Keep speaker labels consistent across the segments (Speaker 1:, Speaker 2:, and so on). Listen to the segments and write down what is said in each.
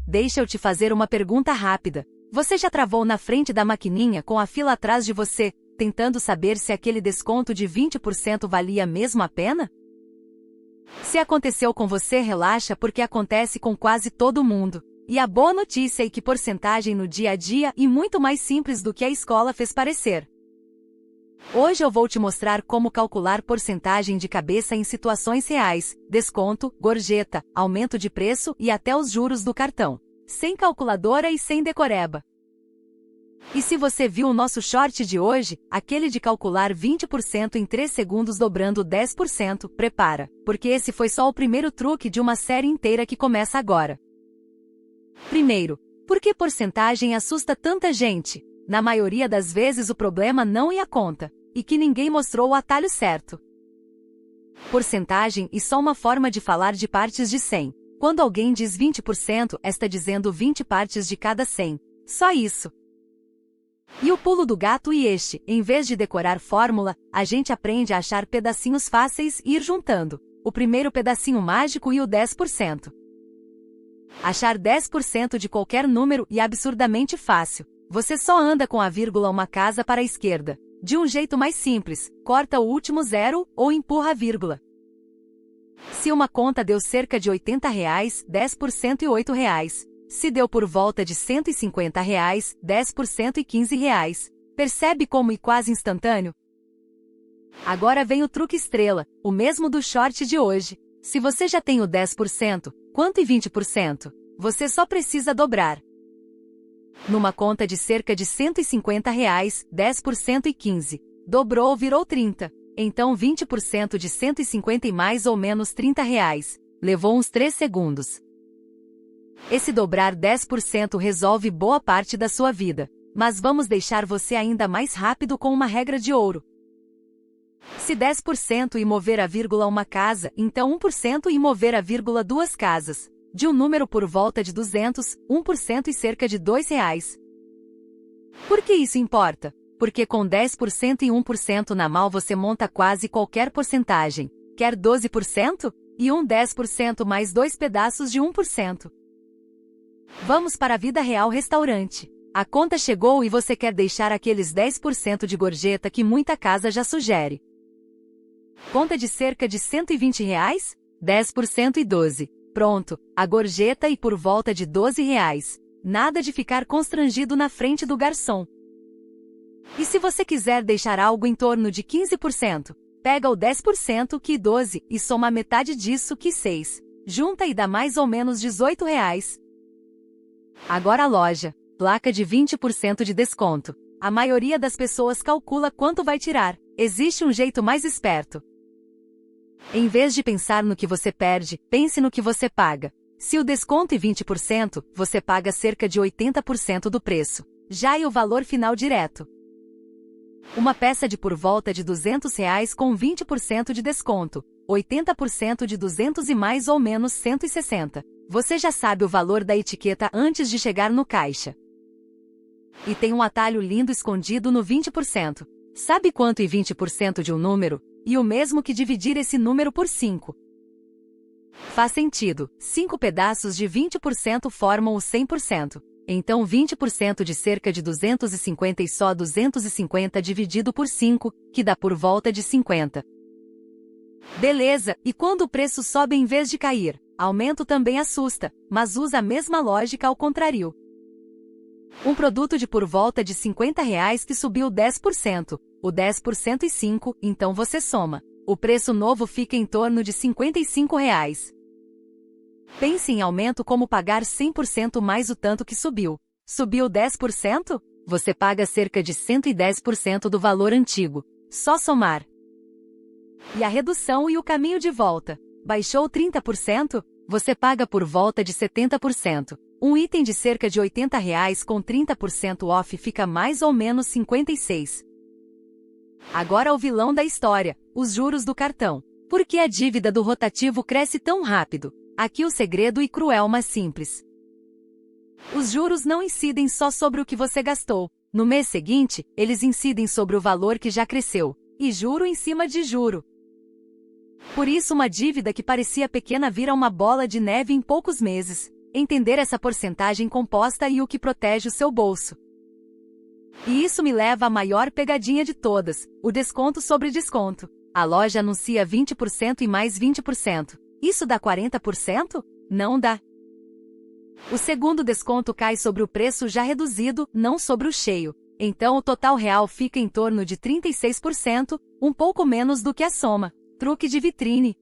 Speaker 1: deixa eu te fazer uma pergunta rápida. Você já travou na frente da maquininha com a fila atrás de você, tentando saber se aquele desconto de 20% valia mesmo a pena? Se aconteceu com você, relaxa, porque acontece com quase todo mundo. E a boa notícia é que porcentagem no dia a dia é muito mais simples do que a escola fez parecer. Hoje eu vou te mostrar como calcular porcentagem de cabeça em situações reais, desconto, gorjeta, aumento de preço e até os juros do cartão. Sem calculadora e sem decoreba. E se você viu o nosso short de hoje, aquele de calcular 20% em 3 segundos dobrando 10%, prepara, porque esse foi só o primeiro truque de uma série inteira que começa agora. Primeiro, por que porcentagem assusta tanta gente? Na maioria das vezes o problema não é a conta, e que ninguém mostrou o atalho certo. Porcentagem é só uma forma de falar de partes de 100. Quando alguém diz 20%, está dizendo 20 partes de cada 100. Só isso. E o pulo do gato é este: em vez de decorar fórmula, a gente aprende a achar pedacinhos fáceis e ir juntando. O primeiro pedacinho mágico e o 10%. Achar 10% de qualquer número é absurdamente fácil. Você só anda com a vírgula uma casa para a esquerda. De um jeito mais simples, corta o último zero ou empurra a vírgula. Se uma conta deu cerca de R$80, 10% e R$8. Se deu por volta de R$150, 10% e R$15. Percebe como é quase instantâneo? Agora vem o truque estrela, o mesmo do short de hoje. Se você já tem o 10%, quanto e 20%? Você só precisa dobrar. Numa conta de cerca de R$150, 10% e 15%. Dobrou, virou 30%. Então 20% de 150 e mais ou menos R$30. Levou uns 3 segundos. Esse dobrar 10% resolve boa parte da sua vida. Mas vamos deixar você ainda mais rápido com uma regra de ouro. Se 10% e mover a vírgula uma casa, então 1% e mover a vírgula 2 casas. De um número por volta de 200, 1% e cerca de R$2. Por que isso importa? Porque com 10% e 1% na mão você monta quase qualquer porcentagem. Quer 12%? E um 10% mais 2 pedaços de 1%. Vamos para a vida real: restaurante. A conta chegou e você quer deixar aqueles 10% de gorjeta que muita casa já sugere. Conta de cerca de R$120, 10% e 12%. Pronto, a gorjeta e por volta de R$12. Nada de ficar constrangido na frente do garçom. E se você quiser deixar algo em torno de 15%? Pega o 10% que 12 e soma a metade disso que 6. Junta e dá mais ou menos R$18. Agora a loja. Placa de 20% de desconto. A maioria das pessoas calcula quanto vai tirar. Existe um jeito mais esperto. Em vez de pensar no que você perde, pense no que você paga. Se o desconto é 20%, você paga cerca de 80% do preço. Já é o valor final direto. Uma peça de por volta de R$200 com 20% de desconto. 80% de 200 e mais ou menos 160. Você já sabe o valor da etiqueta antes de chegar no caixa. E tem um atalho lindo escondido no 20%. Sabe quanto é 20% de um número? E o mesmo que dividir esse número por 5. Faz sentido, 5 pedaços de 20% formam o 100%. Então 20% de cerca de 250 e só 250 dividido por 5, que dá por volta de 50. Beleza, e quando o preço sobe em vez de cair? Aumento também assusta, mas usa a mesma lógica ao contrário. Um produto de por volta de R$50 que subiu 10%. O 10% e 5, então você soma. O preço novo fica em torno de R$55. Pense em aumento como pagar 100% mais o tanto que subiu. Subiu 10%? Você paga cerca de 110% do valor antigo. Só somar. E a redução e o caminho de volta. Baixou 30%? Você paga por volta de 70%. Um item de cerca de R$80 com 30% off fica mais ou menos 56. Agora o vilão da história, os juros do cartão. Por que a dívida do rotativo cresce tão rápido? Aqui o segredo é cruel, mas simples. Os juros não incidem só sobre o que você gastou. No mês seguinte, eles incidem sobre o valor que já cresceu. E juro em cima de juro. Por isso uma dívida que parecia pequena vira uma bola de neve em poucos meses. entender essa porcentagem composta e o que protege o seu bolso. E isso me leva à maior pegadinha de todas, o desconto sobre desconto. A loja anuncia 20% e mais 20%. Isso dá 40%? Não dá. O segundo desconto cai sobre o preço já reduzido, não sobre o cheio. Então o total real fica em torno de 36%, um pouco menos do que a soma. Truque de vitrine.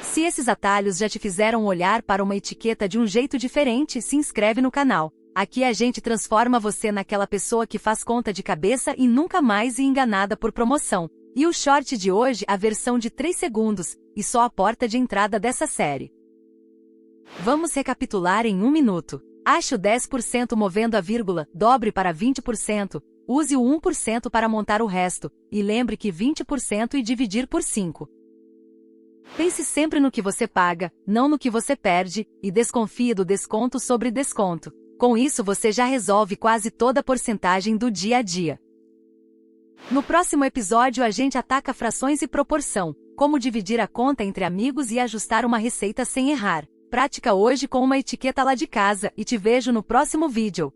Speaker 1: Se esses atalhos já te fizeram olhar para uma etiqueta de um jeito diferente, se inscreve no canal. Aqui a gente transforma você naquela pessoa que faz conta de cabeça e nunca mais é enganada por promoção. E o short de hoje, a versão de 3 segundos, e só a porta de entrada dessa série. Vamos recapitular em 1 minuto. Ache o 10% movendo a vírgula, dobre para 20%, use o 1% para montar o resto, e lembre que 20% e dividir por 5. Pense sempre no que você paga, não no que você perde, e desconfie do desconto sobre desconto. Com isso você já resolve quase toda a porcentagem do dia a dia. No próximo episódio a gente ataca frações e proporção, como dividir a conta entre amigos e ajustar uma receita sem errar. Prática hoje com uma etiqueta lá de casa e te vejo no próximo vídeo.